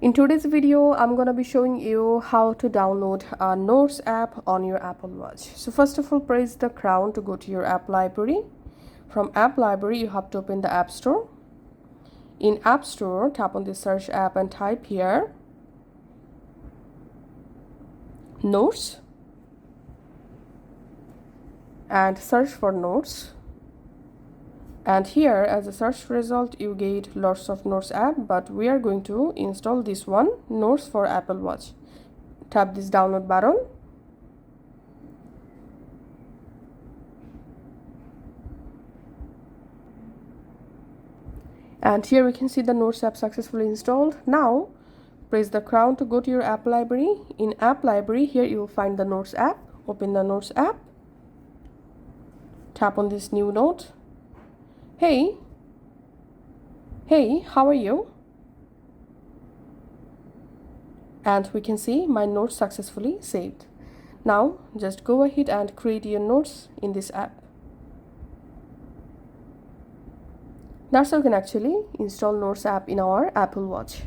In today's video, I'm gonna be showing you how to download a Notes app on your Apple Watch. So first of all, press the crown to go to your app library. From app library, you have to open the App Store. In App Store, tap on the search app and type here Notes and search for Notes. And here as a search result you get lots of Notes app, but we are going to install this one, Notes for Apple Watch. Tap this download button. And here we can see the Notes app successfully installed. Now press the crown to go to your app library. In app library, here you will find the Notes app. Open the Notes app. Tap on this new note. Hey, how are you? And we can see my notes successfully saved. Now just go ahead and create your notes in this app. That's how you can actually install Notes app in our Apple Watch.